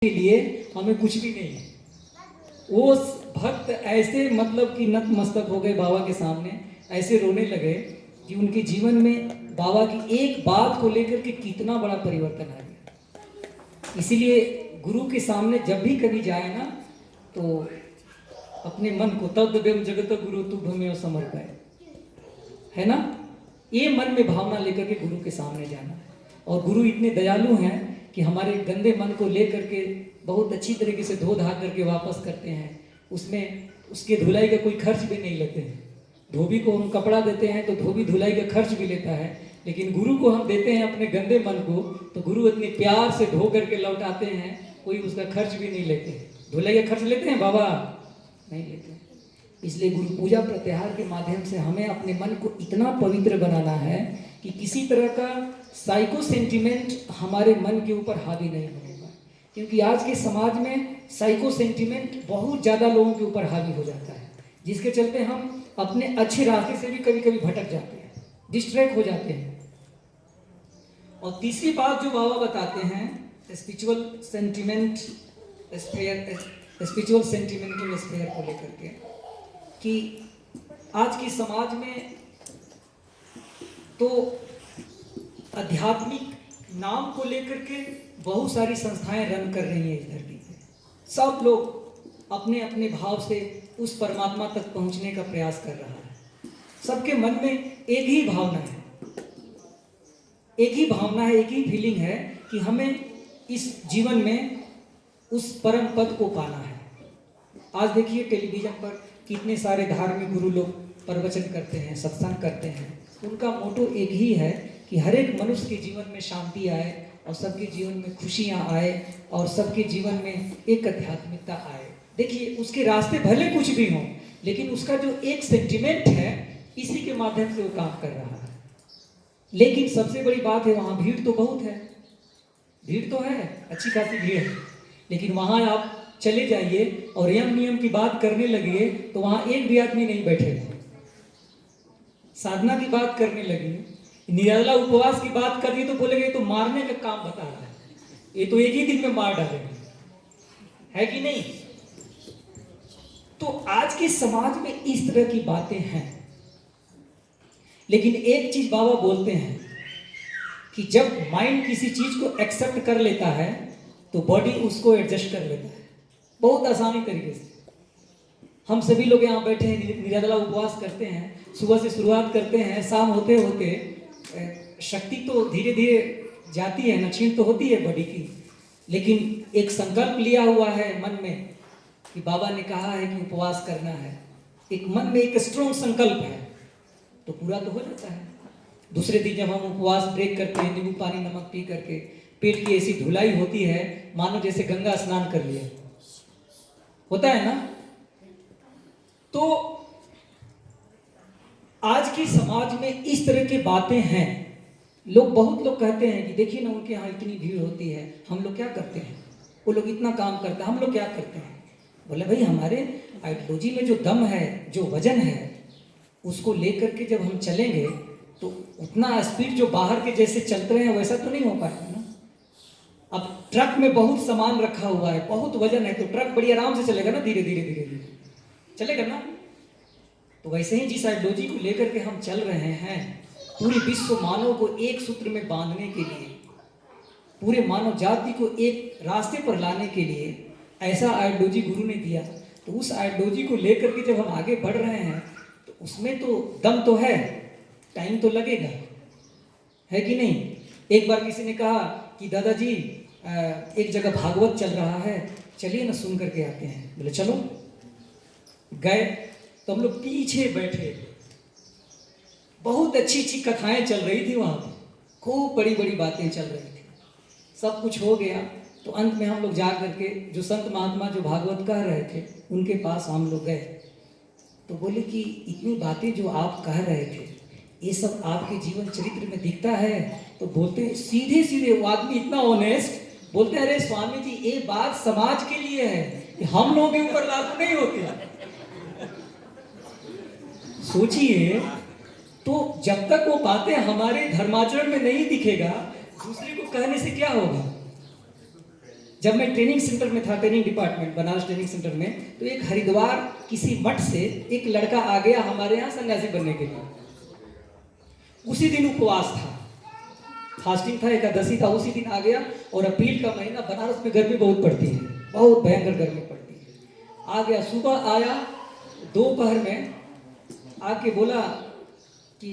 के लिए हमें कुछ भी नहीं है। वो भक्त ऐसे मतलब कि नतमस्तक हो गए बाबा के सामने, ऐसे रोने लगे कि उनके जीवन में बाबा की एक बात को लेकर के कितना बड़ा परिवर्तन आ गया। इसीलिए गुरु के सामने जब भी कभी जाए ना, तो अपने मन को तद्देव जगत गुरु तुभ्यमेव समर्पय, है ना, ये मन में भावना लेकर के गुरु के सामने जाना है। और गुरु इतने दयालु हैं कि हमारे गंदे मन को लेकर के बहुत अच्छी तरीके से धो धा करके वापस करते हैं। उसमें उसके धुलाई का कोई खर्च भी नहीं लेते हैं। धोबी को हम कपड़ा देते हैं तो धोबी धुलाई का खर्च भी लेता है, लेकिन गुरु को हम देते हैं अपने गंदे मन को, तो गुरु इतने प्यार से धो करके लौटाते हैं, कोई उसका खर्च भी नहीं लेते। धुलाई का खर्च लेते हैं बाबा? नहीं लेते। इसलिए गुरु पूजा प्रत्याहार के माध्यम से हमें अपने मन को इतना पवित्र बनाना है कि किसी तरह का साइको सेंटिमेंट हमारे मन के ऊपर हावी नहीं होगा। क्योंकि आज के समाज में साइको सेंटिमेंट बहुत ज़्यादा लोगों के ऊपर हावी हो जाता है, जिसके चलते हम अपने अच्छे रास्ते से भी कभी कभी भटक जाते हैं, डिस्ट्रैक्ट हो जाते हैं। और तीसरी बात जो बाबा बताते हैं, स्पिरिचुअल सेंटिमेंटल स्फीयर को लेकर के, कि आज के समाज में तो आध्यात्मिक नाम को लेकर के बहुत सारी संस्थाएं रन कर रही हैं इस धरती पे। सब लोग अपने अपने भाव से उस परमात्मा तक पहुंचने का प्रयास कर रहा है। सबके मन में एक ही भावना है, एक ही फीलिंग है कि हमें इस जीवन में उस परम पद को पाना है। आज देखिए टेलीविजन पर कितने सारे धार्मिक गुरु लोग प्रवचन करते हैं, सत्संग करते हैं। उनका मोटो एक ही है कि हर एक मनुष्य के जीवन में शांति आए और सबके जीवन में खुशियाँ आए और सबके जीवन में एक आध्यात्मिकता आए। देखिए उसके रास्ते भले कुछ भी हों, लेकिन उसका जो एक सेंटिमेंट है, इसी के माध्यम से वो काम कर रहा है। लेकिन सबसे बड़ी बात है, वहाँ भीड़ तो बहुत है, भीड़ तो है, अच्छी खासी भीड़ है, लेकिन वहाँ आप चले जाइए और यम नियम की बात करने लगिए तो वहाँ एक भी आदमी नहीं बैठेगा। साधना की बात करने लगी, निराला उपवास की बात कर दी तो बोलेंगे तो मारने का काम बता रहा है, ये तो एक ही दिन में मार डालेंगे, है कि नहीं? तो आज के समाज में इस तरह की बातें हैं। लेकिन एक चीज बाबा बोलते हैं कि जब माइंड किसी चीज को एक्सेप्ट कर लेता है तो बॉडी उसको एडजस्ट कर लेता है बहुत आसानी तरीके से। हम सभी लोग यहाँ बैठे हैं, निराला उपवास करते हैं, सुबह से शुरुआत करते हैं, शाम होते होते शक्ति तो धीरे धीरे जाती है ना, क्षीण तो होती है बॉडी की, लेकिन एक संकल्प लिया हुआ है मन में कि बाबा ने कहा है कि उपवास करना है, एक मन में एक स्ट्रॉन्ग संकल्प है, तो पूरा तो हो जाता है। दूसरे दिन जब हम उपवास ब्रेक करते हैं, नींबू पानी नमक पी करके, पेट की ऐसी धुलाई होती है मानो जैसे गंगा स्नान कर लिया होता है ना। तो आज के समाज में इस तरह की बातें हैं। बहुत लोग कहते हैं कि देखिए ना उनके यहाँ इतनी भीड़ होती है, हम लोग क्या करते हैं, वो लोग इतना काम करते हैं, हम लोग क्या करते हैं। बोले भाई हमारे आइडियोलॉजी में जो दम है, जो वजन है, उसको लेकर के जब हम चलेंगे तो उतना स्पीड जो बाहर के जैसे चलते हैं वैसा तो नहीं हो पाएगा ना। अब ट्रक में बहुत सामान रखा हुआ है, बहुत वजन है, तो ट्रक बड़ी आराम से चलेगा ना, धीरे धीरे धीरे धीरे चलेगा ना। तो वैसे ही जिस आइडियोलॉजी को लेकर के हम चल रहे हैं, पूरे विश्व मानव को एक सूत्र में बांधने के लिए, पूरे मानव जाति को एक रास्ते पर लाने के लिए ऐसा आइडियोलॉजी गुरु ने दिया। तो उस आइडियोलॉजी को लेकर के जब हम आगे बढ़ रहे हैं तो उसमें तो दम तो है, टाइम तो लगेगा, है कि नहीं। एक बार किसी ने कहा कि दादाजी एक जगह भागवत चल रहा है, चलिए ना सुन करके आते हैं। बोले चलो। गए तो हम लोग पीछे बैठे, बहुत अच्छी अच्छी कथाएं चल रही थी वहाँ पर, खूब बड़ी बड़ी बातें चल रही थी, सब कुछ हो गया। तो अंत में हम लोग जा करके जो संत महात्मा जो भागवत कह रहे थे उनके पास हम लोग गए, तो बोले कि इतनी बातें जो आप कह रहे थे ये सब आपके जीवन चरित्र में दिखता है। तो बोलते सीधे सीधे वो आदमी इतना ऑनेस्ट, बोलते अरे स्वामी जी ये बात समाज के लिए है, कि हम लोगों के ऊपर लागू नहीं होते। सोचिए, तो जब तक वो बातें हमारे धर्माचरण में नहीं दिखेगा, दूसरे को कहने से क्या होगा। जब मैं ट्रेनिंग सेंटर में था, training department Banaras training centre में, तो एक हरिद्वार किसी मठ से एक लड़का आ गया हमारे यहाँ सन्यासी बनने के लिए। उसी दिन उपवास था, फास्टिंग था, एकादशी था, उसी दिन आ गया। और अप्रैल का महीना, बनारस में गर्मी बहुत पड़ती है, बहुत भयंकर गर्मी पड़ती है। आ गया, सुबह आया, दोपहर में आके बोला कि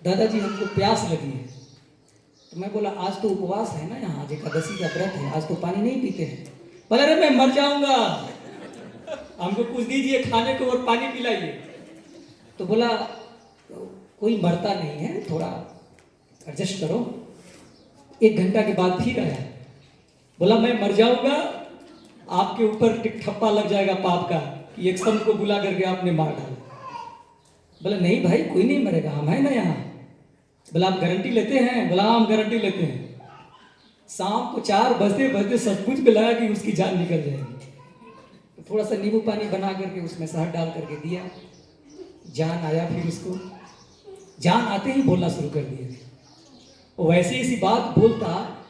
दादाजी हमको प्यास लगी है। तो मैं बोला आज तो उपवास है ना, यहाँ आज एकादशी का व्रत है, आज तो पानी नहीं पीते हैं। बोला अरे मैं मर जाऊंगा, हमको कुछ दीजिए खाने को और पानी पिलाइए। तो बोला कोई मरता नहीं है, थोड़ा एडजस्ट करो। 1 घंटा के बाद फिर आया, बोला मैं मर जाऊंगा, आपके ऊपर ठप्पा लग जाएगा पाप का कि एक संत को बुला करके आपने मार डाला। बोला नहीं भाई कोई नहीं मरेगा, हम है ना यहाँ। बोला आप गारंटी लेते हैं? बोला हम गारंटी लेते हैं। शाम को 4 बजते बजते सब कुछ मिलाया कि उसकी जान निकल जाएगी। तो थोड़ा सा नींबू पानी बना करके उसमें शहद डाल करके दिया, जान आया। फिर उसको जान आते ही बोलना शुरू कर दिया। वो वैसे ही सी बात बोलता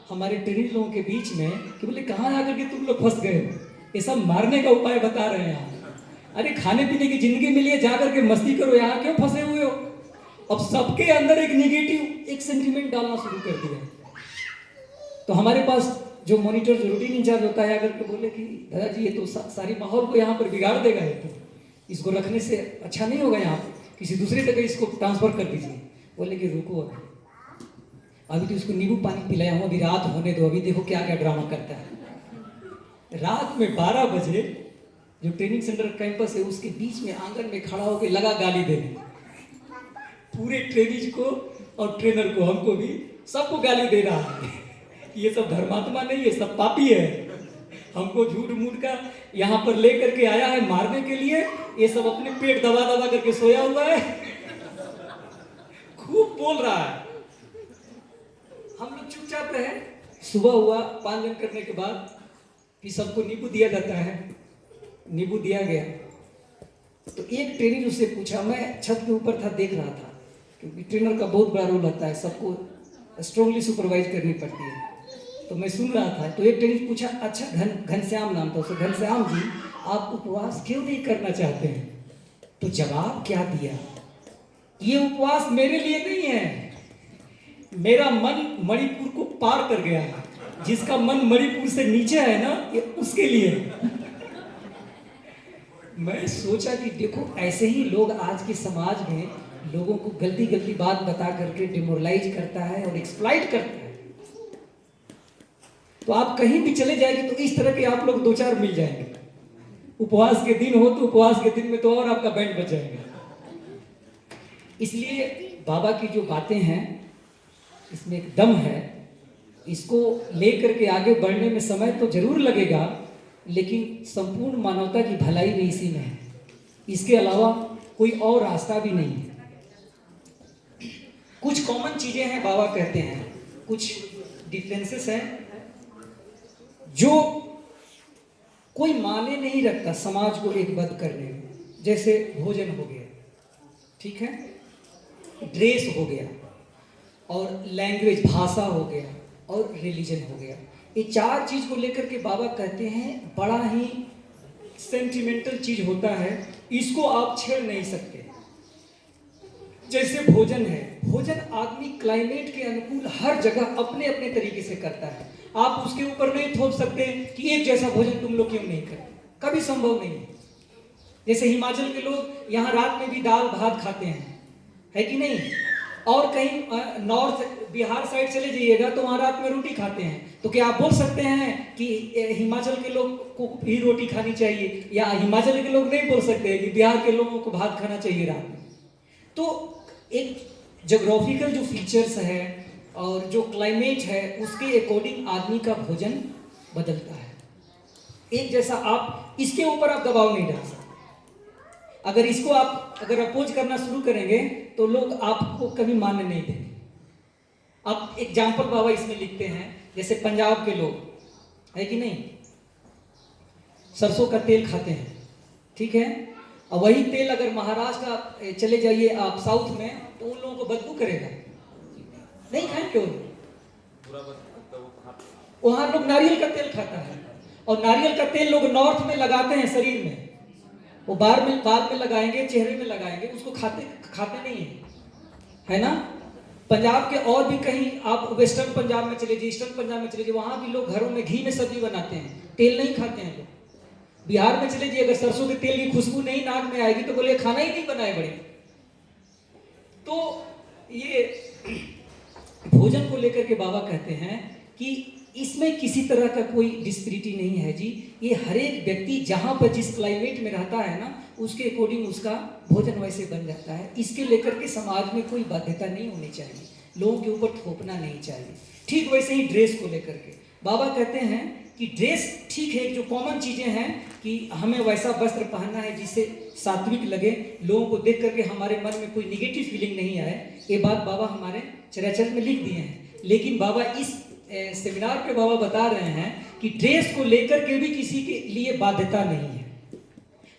हमारे ट्रेनिंग लोगों के बीच में कि बोले कहाँ आकर के तुम लोग फंस गए हो, ये सब मारने का उपाय बता रहे हैं। अरे खाने पीने की जिंदगी मिली, जाकर के मस्ती करो, यहाँ क्यों फंसे हुए हो? अब सबके अंदर एक निगेटिव एक सेंटीमेंट डालना शुरू कर दिया। तो हमारे पास जो मॉनिटर, जो रूटीन इंचार्ज होता है, आकर के बोले कि दादाजी ये तो सारी माहौल को यहाँ पर बिगाड़ देगा, ये तो इसको रखने से अच्छा नहीं होगा, यहाँ किसी दूसरी जगह इसको ट्रांसफर कर दीजिए। बोले कि रुको अभी तो इसको नींबू पानी पिलाया हूँ, अभी रात होने दो, अभी देखो क्या क्या ड्रामा करता है। रात में 12 बजे जो ट्रेनिंग सेंटर कैंपस है उसके बीच में आंगन में खड़ा होकर लगा गाली देने, पूरे ट्रेनिज को और ट्रेनर को, हमको भी, सबको गाली दे रहा है कि ये सब धर्मात्मा नहीं है, सब पापी है, हमको झूठ मूठ का यहाँ पर लेकर के आया है मारने के लिए, ये सब अपने पेट दबा दबा करके सोया हुआ है। खूब बोल रहा है। हम लोग चुपचाप रहे। सुबह हुआ, पान करने के बाद फिर सबको नींबू दिया जाता है। नींबू दिया गया तो एक ट्रेनर उससे पूछा, मैं छत के ऊपर था, देख रहा था, क्योंकि ट्रेनर का बहुत बड़ा रोल होता है, सबको स्ट्रांगली सुपरवाइज करनी पड़ती है। तो मैं सुन रहा था, तो एक ट्रेनर पूछा, अच्छा घनश्याम नाम था उसे, घनश्याम जी आप उपवास क्यों नहीं करना चाहते हैं? तो जवाब क्या दिया, ये उपवास मेरे लिए नहीं है, मेरा मन मणिपुर को पार कर गया है, जिसका मन मणिपुर से नीचे है ना, ये उसके लिए। मैं सोचा कि देखो ऐसे ही लोग आज के समाज में लोगों को गलती गलती बात बता करके डिमोरलाइज करता है और एक्सप्लॉइट करता है। तो आप कहीं भी चले जाएंगे तो इस तरह के आप लोग 2-4 मिल जाएंगे। उपवास के दिन हो तो उपवास के दिन में तो और आपका बैंड बच जाएगा। इसलिए बाबा की जो बातें हैं इसमें एक दम है, इसको लेकर के आगे बढ़ने में समय तो जरूर लगेगा, लेकिन संपूर्ण मानवता की भलाई भी इसी में है, इसके अलावा कोई और रास्ता भी नहीं है। कुछ कॉमन चीजें हैं बाबा कहते हैं, कुछ डिफरेंसेस हैं जो कोई माने नहीं रखता समाज को एकबद्ध करने में। जैसे भोजन हो गया, ठीक है, ड्रेस हो गया, और लैंग्वेज भाषा हो गया, और रिलीजन हो गया। ये 4 चीज को लेकर के बाबा कहते हैं बड़ा ही सेंटिमेंटल चीज होता है, इसको आप छेड़ नहीं सकते। जैसे भोजन है, भोजन आदमी क्लाइमेट के अनुकूल हर जगह अपने अपने तरीके से करता है। आप उसके ऊपर नहीं थोप सकते कि एक जैसा भोजन तुम लोग क्यों नहीं करते, कभी संभव नहीं है। जैसे हिमाचल के लोग यहाँ रात में भी दाल भात खाते हैं, है कि नहीं? और कहीं नॉर्थ बिहार साइड चले जाइएगा तो वहाँ रात में रोटी खाते हैं। तो क्या आप बोल सकते हैं कि हिमाचल के लोग को ही रोटी खानी चाहिए, या हिमाचल के लोग नहीं बोल सकते कि बिहार के लोगों को भात खाना चाहिए रात में? तो एक जोग्राफिकल जो फीचर्स है और जो क्लाइमेट है उसके अकॉर्डिंग आदमी का भोजन बदलता है। एक जैसा आप इसके ऊपर आप दबाव नहीं डाल सकते। अगर इसको आप अगर अपोज करना शुरू करेंगे तो लोग आपको कभी मानने नहीं देंगे। आप एग्जाम्पल बाबा इसमें लिखते हैं, जैसे पंजाब के लोग है कि नहीं, सरसों का तेल खाते हैं, ठीक है, और वही तेल अगर महाराष्ट्र आप चले जाइए आप साउथ में तो उन लोगों को बदबू करेगा, नहीं खाएंगे वो। वहां लोग नारियल का तेल खाता है, और नारियल का तेल लोग नॉर्थ में लगाते हैं शरीर में, वो बाल में लगाएंगे, चेहरे में लगाएंगे, उसको खाते खाते नहीं है ना। पंजाब के और भी कहीं आप वेस्टर्न पंजाब में चले जाइए, ईस्टर्न पंजाब में चले जाइए, वहां भी लोग घरों में घी में सब्जी बनाते हैं, तेल नहीं खाते हैं लोग। बिहार में चले जाइए, अगर सरसों के तेल की खुशबू नहीं नाक में आएगी तो बोले खाना ही नहीं बनाए बड़े। तो ये भोजन को लेकर के बाबा कहते हैं कि इसमें किसी तरह का कोई डिस्पैरिटी नहीं है जी। ये हर एक व्यक्ति जहां पर जिस क्लाइमेट में रहता है ना, उसके अकॉर्डिंग उसका भोजन वैसे बन जाता है। इसके लेकर के समाज में कोई बाध्यता नहीं होनी चाहिए, लोगों के ऊपर थोपना नहीं चाहिए। ठीक वैसे ही ड्रेस को लेकर के बाबा कहते हैं कि ड्रेस ठीक है, जो कॉमन चीजें हैं कि हमें वैसा वस्त्र पहनना है जिससे सात्विक लगे, लोगों को देख करके हमारे मन में कोई निगेटिव फीलिंग नहीं आए। ये बात बाबा हमारे चराचर में लिख दिए हैं। लेकिन बाबा इस सेमिनार पे बाबा बता रहे हैं कि ड्रेस को लेकर के भी किसी के लिए बाध्यता नहीं है।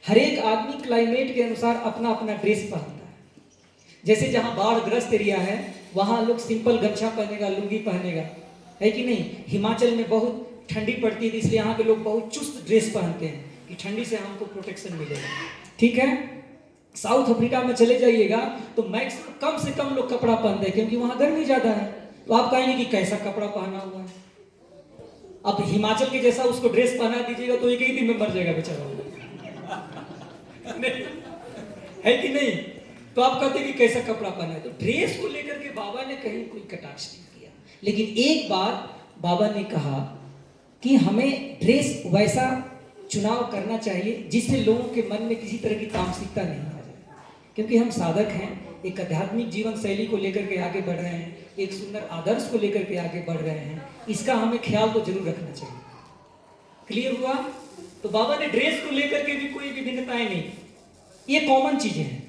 हर एक आदमी क्लाइमेट के अनुसार अपना अपना ड्रेस पहनता है। जैसे जहां बाढ़ ग्रस्त एरिया है वहां लोग सिंपल गमछा पहनेगा, लुंगी पहनेगा, है कि नहीं। हिमाचल में बहुत ठंडी पड़ती है, इसलिए यहाँ के लोग बहुत चुस्त ड्रेस पहनते हैं कि ठंडी से हमको प्रोटेक्शन मिलेगा, ठीक है। साउथ अफ्रीका में चले जाइएगा तो मैक्स कम से कम लोग कपड़ा पहनते हैं क्योंकि वहां गर्मी ज्यादा है। तो आप कहेंगे कि कैसा कपड़ा पहना हुआ है। अब हिमाचल के जैसा उसको ड्रेस पहना दीजिएगा तो एक ही दिन में मर जाएगा बेचारा है कि नहीं। तो आप कहते हैं कि कैसा कपड़ा पहना है। तो ड्रेस को लेकर के बाबा ने कहीं कोई कटाक्ष नहीं किया, लेकिन एक बात बाबा ने कहा कि हमें ड्रेस वैसा चुनाव करना चाहिए जिससे लोगों के मन में किसी तरह की तामसिकता नहीं आ जाए। क्योंकि हम साधक हैं, एक आध्यात्मिक जीवन शैली को लेकर के आगे बढ़ रहे हैं, एक सुंदर आदर्श को लेकर के आगे बढ़ रहे हैं, इसका हमें ख्याल तो जरूर रखना चाहिए। क्लियर हुआ। तो बाबा ने ड्रेस को लेकर के भी कोई विभिन्नताएं नहीं, ये कॉमन चीजें हैं।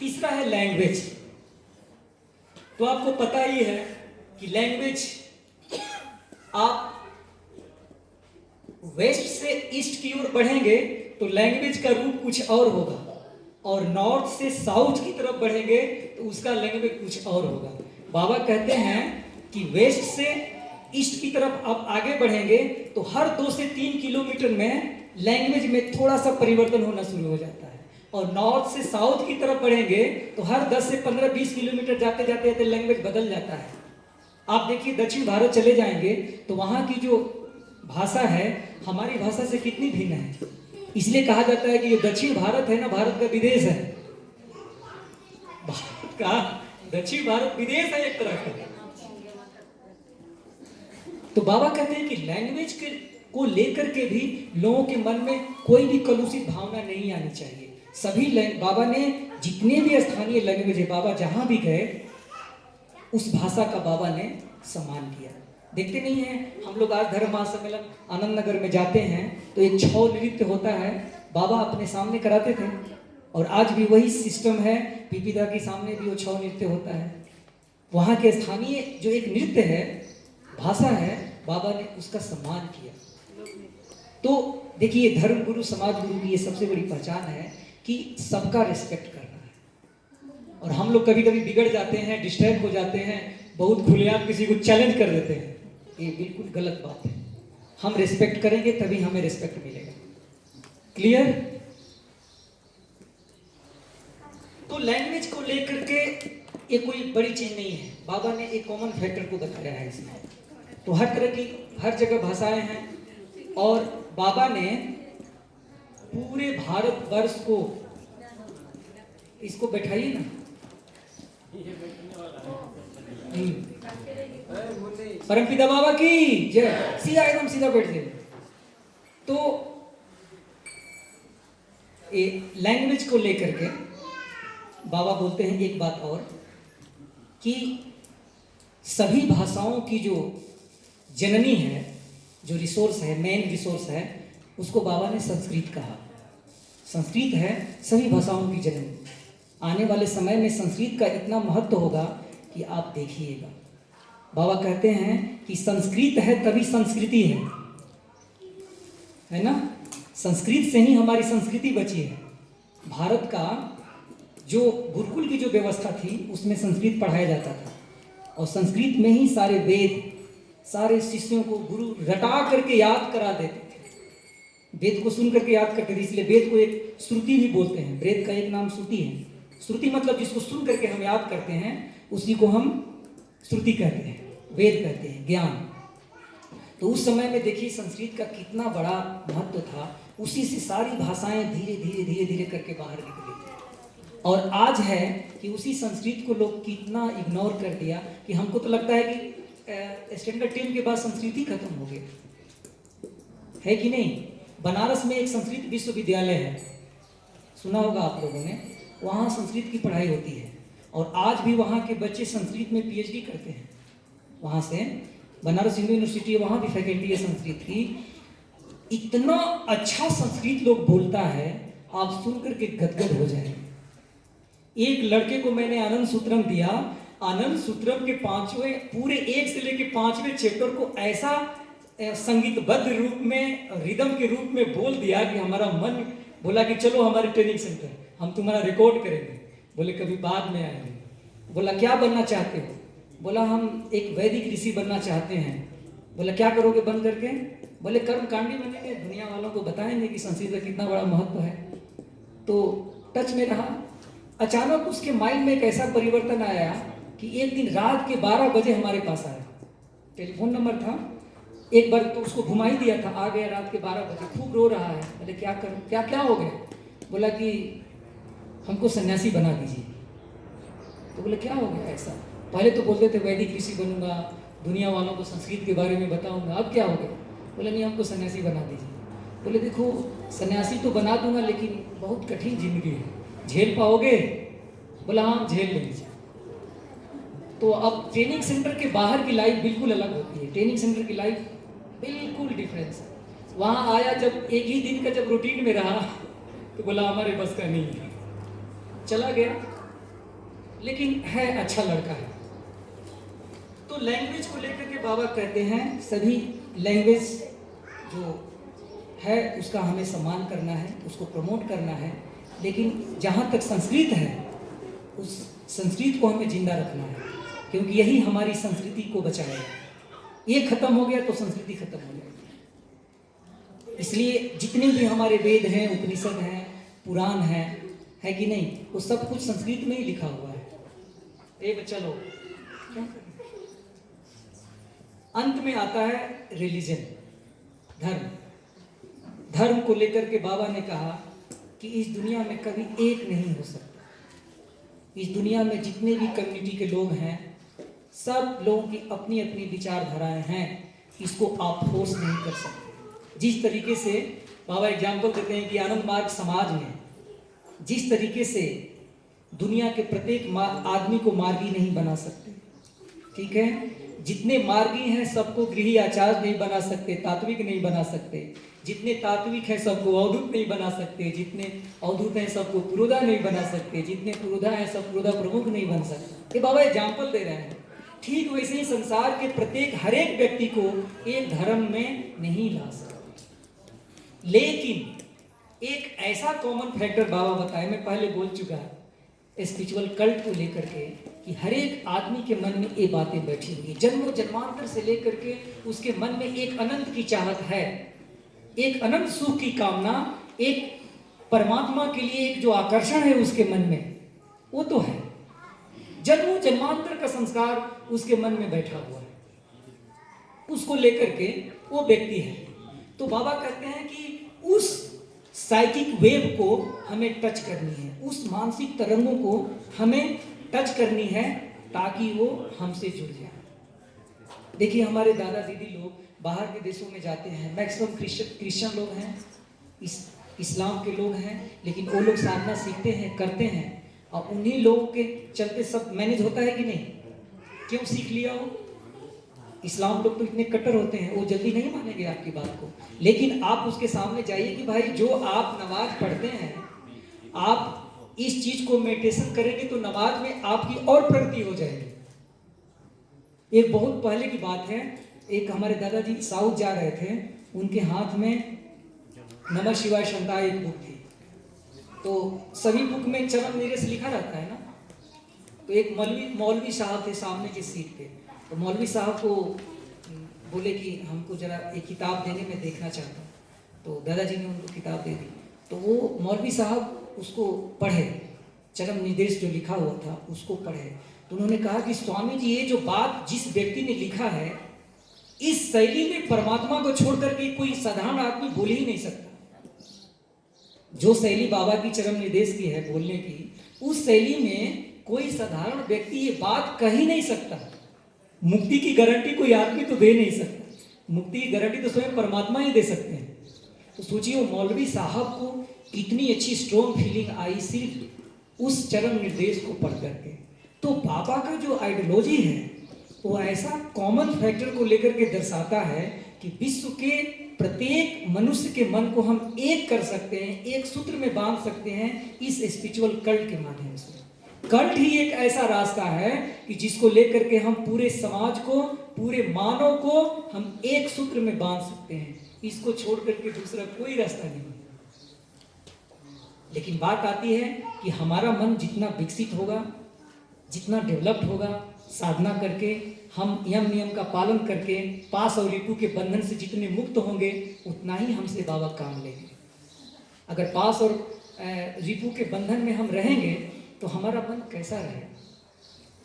तीसरा है लैंग्वेज। तो आपको पता ही है कि लैंग्वेज, आप वेस्ट से ईस्ट की ओर बढ़ेंगे तो लैंग्वेज का रूप कुछ और होगा, और नॉर्थ से साउथ की तरफ बढ़ेंगे तो उसका लैंग्वेज कुछ और होगा। बाबा कहते हैं कि वेस्ट से ईस्ट की तरफ आप आगे बढ़ेंगे तो हर 2 से 3 किलोमीटर में लैंग्वेज में थोड़ा सा परिवर्तन होना शुरू हो जाता है, और नॉर्थ से साउथ की तरफ बढ़ेंगे तो हर 10 से 15-20 किलोमीटर जाते जाते लैंग्वेज बदल जाता है। आप देखिए दक्षिण भारत चले जाएंगे तो वहां की जो भाषा है हमारी भाषा से कितनी भिन्न है। इसलिए कहा जाता है कि ये दक्षिण भारत है ना, भारत का विदेश है। भारत का दक्षिण भारत विदेश है एक तरह का। तो बाबा कहते हैं कि लैंग्वेज को लेकर के भी लोगों के मन में कोई भी कलुषित भावना नहीं आनी चाहिए। सभी बाबा ने जितने भी स्थानीय लैंग्वेज है, बाबा जहां भी गए उस भाषा का बाबा ने सम्मान किया। देखते नहीं है हम लोग आज धर्म महासम्मेलन आनंद नगर में जाते हैं तो एक छौ नृत्य होता है, बाबा अपने सामने कराते थे, और आज भी वही सिस्टम है। पीपीदा के सामने भी वो छौ नृत्य होता है। वहाँ के स्थानीय जो एक नृत्य है, भाषा है, बाबा ने उसका सम्मान किया। तो देखिए धर्म गुरु समाज गुरु की ये सबसे बड़ी पहचान है कि सबका रिस्पेक्ट करना है। और हम लोग कभी कभी बिगड़ जाते हैं, डिस्टर्ब हो जाते हैं, बहुत खुलेआम किसी को चैलेंज कर देते हैं, ये बिल्कुल गलत बात है। हम रिस्पेक्ट करेंगे तभी हमें रिस्पेक्ट मिलेगा। क्लियर। तो लैंग्वेज को लेकर के ये कोई बड़ी चीज नहीं है, बाबा ने एक कॉमन फैक्टर को बताया है इसमें। तो हर तरह की हर जगह भाषाएं हैं, और बाबा ने पूरे भारतवर्ष को, इसको बैठाइए ना, परमपिता बाबा की जय। सीधा एकदम सीधा बैठ जाइए। तो लैंग्वेज को लेकर के बाबा बोलते हैं एक बात और, कि सभी भाषाओं की जो जननी है, जो रिसोर्स है, मेन रिसोर्स है, उसको बाबा ने संस्कृत कहा। संस्कृत है सभी भाषाओं की जननी। आने वाले समय में संस्कृत का इतना महत्व होगा कि आप देखिएगा। बाबा कहते हैं कि संस्कृत है तभी संस्कृति है ना। संस्कृत से ही हमारी संस्कृति बची है। भारत का जो गुरुकुल की जो व्यवस्था थी उसमें संस्कृत पढ़ाया जाता था, और संस्कृत में ही सारे वेद, सारे शिष्यों को गुरु रटा करके याद करा देते थे, वेद को सुन करके याद करते थे। इसलिए वेद को एक श्रुति भी बोलते हैं, वेद का एक नाम श्रुति है। श्रुति मतलब जिसको सुन करके हम याद करते हैं उसी को हम श्रुति कहते हैं, वेद कहते हैं, ज्ञान। तो उस समय में देखिए संस्कृत का कितना बड़ा महत्व था, उसी से सारी भाषाएं धीरे धीरे धीरे धीरे करके बाहर निकली। और आज है कि उसी संस्कृत को लोग कितना इग्नोर कर दिया कि हमको तो लगता है कि स्टैंडर्ड 10 के बाद संस्कृत ही खत्म हो गया है कि नहीं। बनारस में एक संस्कृत विश्वविद्यालय है, सुना होगा आप लोगों ने, वहाँ संस्कृत की पढ़ाई होती है और आज भी वहाँ के बच्चे संस्कृत में पीएचडी करते हैं। वहाँ से बनारस हिंदू यूनिवर्सिटी, वहाँ भी फैकल्टी है संस्कृत की। इतना अच्छा संस्कृत लोग बोलता है, आप सुन करके गदगद हो जाए। एक लड़के को मैंने आनंद सूत्रम दिया, आनंद सूत्रम के 5वें पूरे 1 से लेके 5वें चैप्टर को ऐसा संगीतबद्ध रूप में, रिदम के रूप में बोल दिया कि हमारा मन बोला कि चलो हमारे ट्रेनिंग सेंटर, हम तुम्हारा रिकॉर्ड करेंगे। बोले कभी बाद में आएंगे। बोला क्या बनना चाहते हो? बोला हम एक वैदिक ऋषि बनना चाहते हैं। बोला क्या करोगे बन करके? बोले कर्मकांडी बनेंगे, दुनिया वालों को बताएंगे कि संस्कृत का कितना बड़ा महत्व है। तो टच में रहा। अचानक उसके माइंड में एक ऐसा परिवर्तन आया कि एक दिन रात के 12 बजे हमारे पास आया, टेलीफोन नंबर था, एक बार तो उसको घुमा ही दिया था, आ गया रात के 12 बजे, खूब रो रहा है। बोले क्या करूं, क्या क्या हो गया? बोला कि हमको सन्यासी बना दीजिए। तो बोले क्या हो गया ऐसा? पहले तो बोलते थे वैदिक ऋषि बनूंगा, दुनिया वालों को संस्कृत के बारे में बताऊंगा, अब क्या हो गया? बोले नहीं हमको सन्यासी बना दीजिए। बोले देखो सन्यासी तो बना दूंगा लेकिन बहुत कठिन जिंदगी है, झेल पाओगे? बोला हाँ झेल लेंगे। तो अब ट्रेनिंग सेंटर के बाहर की लाइफ बिल्कुल अलग होती है, ट्रेनिंग सेंटर की लाइफ बिल्कुल डिफरेंस है। वहाँ आया जब एक ही दिन का जब रूटीन में रहा तो बोला हमारे बस का नहीं है, चला गया। लेकिन है अच्छा लड़का है। तो लैंग्वेज को लेकर के बाबा कहते हैं सभी लैंग्वेज जो है उसका हमें सम्मान करना है, उसको प्रमोट करना है, लेकिन जहाँ तक संस्कृत है उस संस्कृत को हमें जिंदा रखना है, क्योंकि यही हमारी संस्कृति को बचाएगा। ये खत्म हो गया तो संस्कृति खत्म हो जाएगी। इसलिए जितने भी हमारे वेद हैं, उपनिषद हैं, पुराण हैं, है कि नहीं, वो सब कुछ संस्कृत में ही लिखा हुआ है। ए बच्चा लोग क्या करें? अंत में आता है रिलीजन, धर्म। धर्म को लेकर के बाबा ने कहा कि इस दुनिया में कभी एक नहीं हो सकता। इस दुनिया में जितने भी कम्युनिटी के लोग हैं, सब लोगों की अपनी अपनी विचारधाराएं हैं, इसको आप फोर्स नहीं कर सकते। जिस तरीके से बाबा एग्जाम्पल देते हैं कि आनंद मार्ग समाज में जिस तरीके से दुनिया के प्रत्येक आदमी को मार्गी नहीं बना सकते, ठीक है, जितने मार्गी हैं सबको गृही आचार्य नहीं बना सकते, तात्विक नहीं बना सकते, जितने तात्विक हैं सबको अवधूत नहीं बना सकते, जितने अवधूत हैं सबको पुरोधा नहीं बना सकते, जितने पुरोधा हैं सब पुरोधा प्रमुख नहीं बन सकते। ये बाबा एग्जाम्पल दे रहे हैं। ठीक वैसे ही संसार के प्रत्येक हर एक व्यक्ति को एक धर्म में नहीं ला सकते, लेकिन एक ऐसा कॉमन फैक्टर बाबा बताए, मैं पहले बोल चुका स्पिरिचुअल कल्ट को लेकर के, कि हर एक आदमी के मन में ये बातें बैठी हुई, जन्मों जन्मांतर से लेकर के उसके मन में एक अनंत की चाहत है, एक अनंत सुख की कामना, एक परमात्मा के लिए एक जो आकर्षण है उसके मन में, वो तो है। जन्मों जन्मांतर का संस्कार उसके मन में बैठा हुआ है, उसको लेकर के वो व्यक्ति है। तो बाबा कहते हैं कि उस साइकिक वेव को हमें टच करनी है, उस मानसिक तरंगों को हमें टच करनी है, ताकि वो हमसे जुड़ जाए। देखिए हमारे दादा दीदी लोग बाहर के देशों में जाते हैं, मैक्सिमम क्रिश्चियन लोग हैं, इस्लाम के लोग हैं, लेकिन वो लोग साधना सीखते हैं, करते हैं, और उन्हीं लोगों के चलते सब मैनेज होता है कि नहीं? क्यों सीख लिया हो? इस्लाम लोग तो इतने कट्टर होते हैं, वो जल्दी नहीं मानेंगे आपकी बात को। लेकिन आप उसके सामने जाइए कि भाई जो आप नमाज पढ़ते हैं, आप इस चीज को मेडिटेशन करेंगे तो नमाज में आपकी और प्रगति हो जाएगी। एक बहुत पहले की बात है, एक हमारे दादाजी साउथ जा रहे थे, उनके हाथ में नमः शिवाय शंताय एक बुक थी। तो सभी बुक में चरण नीरस लिखा रहता है ना। तो एक मौलवी साहब थे सामने की सीट पे, तो मौलवी साहब को बोले कि हमको जरा एक किताब देने में देखना चाहता हूँ। तो दादाजी ने उनको किताब दे दी। तो वो मौलवी साहब उसको पढ़े, चरम निर्देश जो लिखा हुआ था उसको पढ़े। तो उन्होंने कहा कि स्वामी जी, ये जो बात जिस व्यक्ति ने लिखा है, इस शैली में परमात्मा को छोड़ करके कोई साधारण आदमी बोल ही नहीं सकता। जो शैली बाबा की चरम निर्देश की है बोलने की, उस शैली में कोई साधारण व्यक्ति ये बात कह ही नहीं सकता। मुक्ति की गारंटी कोई आदमी तो दे नहीं सकता, मुक्ति की गारंटी तो स्वयं परमात्मा ही दे सकते हैं। तो सोचिए वो मौलवी साहब को इतनी अच्छी स्ट्रॉन्ग फीलिंग आई सिर्फ उस चरम निर्देश को पढ़ करके। तो बाबा का जो आइडियोलॉजी है वो ऐसा कॉमन फैक्टर को लेकर के दर्शाता है कि विश्व के प्रत्येक मनुष्य के मन को हम एक कर सकते हैं, एक सूत्र में बांध सकते हैं इस स्पिरिचुअल कल्ट के माध्यम से। कल्ट ही एक ऐसा रास्ता है कि जिसको लेकर के हम पूरे समाज को, पूरे मानव को हम एक सूत्र में बांध सकते हैं। इसको छोड़ करके दूसरा कोई रास्ता नहीं। लेकिन बात आती है कि हमारा मन जितना विकसित होगा, जितना डेवलप्ड होगा, साधना करके हम यम नियम का पालन करके पास और रिपू के बंधन से जितने मुक्त होंगे, उतना ही हमसे बाबा काम लेंगे। अगर पास और रिपू के बंधन में हम रहेंगे तो हमारा मन कैसा रहेगा?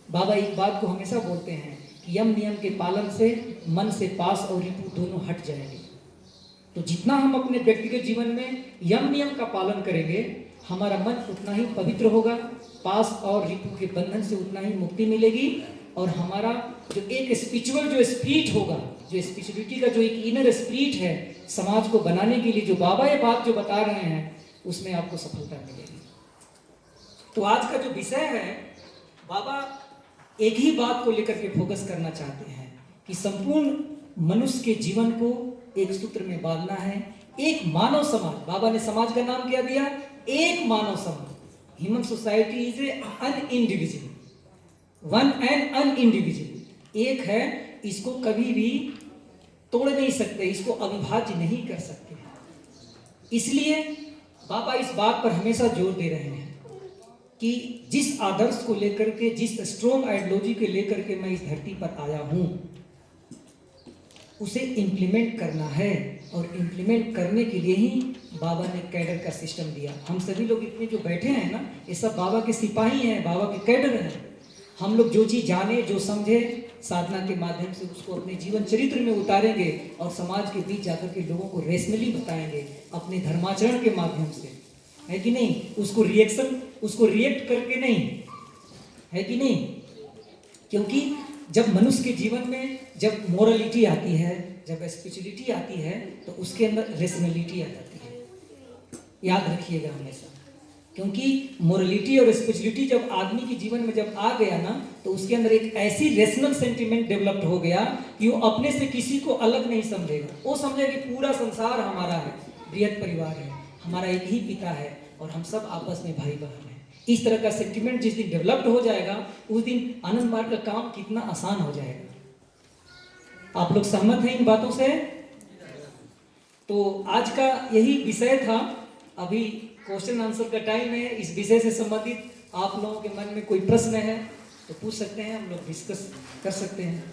बाबा एक बात को हमेशा बोलते हैं कि यम नियम के पालन से मन से पास और रिपू दोनों हट जाएंगे। तो जितना हम अपने व्यक्तिगत जीवन में यम नियम का पालन करेंगे, हमारा मन उतना ही पवित्र होगा, पास और रिपू के बंधन से उतना ही मुक्ति मिलेगी, और हमारा जो एक स्पिरिचुअल जो स्पिरिट होगा, जो स्पिरिचुअलिटी का जो एक इनर स्पिरिट है समाज को बनाने के लिए, जो बाबा ये बात जो बता रहे हैं, उसमें आपको सफलता मिलेगी। तो आज का जो विषय है, बाबा एक ही बात को लेकर के फोकस करना चाहते हैं कि संपूर्ण मनुष्य के जीवन को एक सूत्र में बांधना है। एक मानव समाज, बाबा ने समाज का नाम क्या दिया? एक मानव समाज। Human society is a an individual, one and an individual. एक है, इसको कभी भी तोड़ नहीं सकते, इसको अविभाज्य नहीं कर सकते। इसलिए बाबा इस बात पर हमेशा जोर दे रहे हैं कि जिस आदर्श को लेकर के, जिस स्ट्रॉन्ग आइडियोलॉजी को लेकर के मैं इस धरती पर आया हूं, उसे इम्प्लीमेंट करना है। और इम्प्लीमेंट करने के लिए ही बाबा ने कैडर का सिस्टम दिया। हम सभी लोग इतने जो बैठे हैं ना, ये सब बाबा के सिपाही हैं, बाबा के कैडर हैं। हम लोग जो चीज़ जाने, जो समझे, साधना के माध्यम से उसको अपने जीवन चरित्र में उतारेंगे और समाज के बीच जाकर के लोगों को रेशनली बताएंगे अपने धर्माचरण के माध्यम से, है कि नहीं? उसको रिएक्ट करके नहीं, है कि नहीं? क्योंकि जब मनुष्य के जीवन में जब मोरलिटी आती है, जब स्पिरिचुअलिटी आती है, तो उसके अंदर रेशनलिटी आ जाती है। याद रखिएगा हमेशा, क्योंकि मोरलिटी और स्पिरिचुअलिटी जब आदमी के जीवन में जब आ गया ना, तो उसके अंदर एक ऐसी रेशनल सेंटिमेंट डेवलप्ड हो गया कि वो अपने से किसी को अलग नहीं समझेगा। वो समझेगा कि पूरा संसार हमारा है, बृहद परिवार है, हमारा एक ही पिता है और हम सब आपस में भाई बहन हैं। इस तरह का सेंटिमेंट जिस दिन डेवलप्ड हो जाएगा, उस दिन आनंद मार्ग का काम कितना आसान हो जाएगा। आप लोग सहमत हैं इन बातों से? तो आज का यही विषय था। अभी क्वेश्चन आंसर का टाइम है। इस विषय से संबंधित आप लोगों के मन में कोई प्रश्न है तो पूछ सकते हैं, हम लोग डिस्कस कर सकते हैं।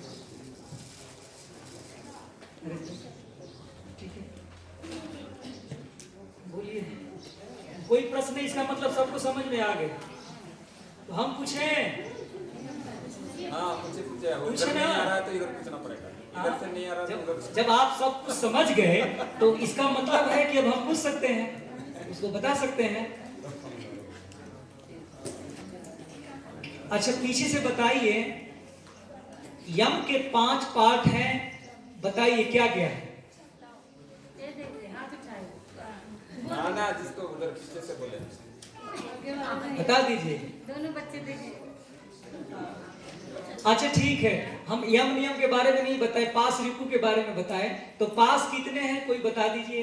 ठीक है, बोलिए। कोई प्रश्न नहीं, इसका मतलब सबको समझ में आ गया। तो हम पूछें? हाँ, पूछे उधर नहीं आ रहा है तो इधर पूछना पड़ेगा, इधर से नहीं आ रहा तो उधर। जब आप सब कुछ समझ गए तो इसका मतलब है कि अब हम पूछ सकते हैं, उसको बता सकते हैं। अच्छा, पीछे से बताइए, यम के 5 पार्ट हैं, बताइए क्या क्या है? ना जिसको उधर पीछे से बोले बता दीजिए। दोनों बच्चे देखे। अच्छा ठीक है, हम यम नियम के बारे में नहीं बताए, पास रिपू के बारे में बताए। तो पास कितने हैं, कोई बता दीजिए।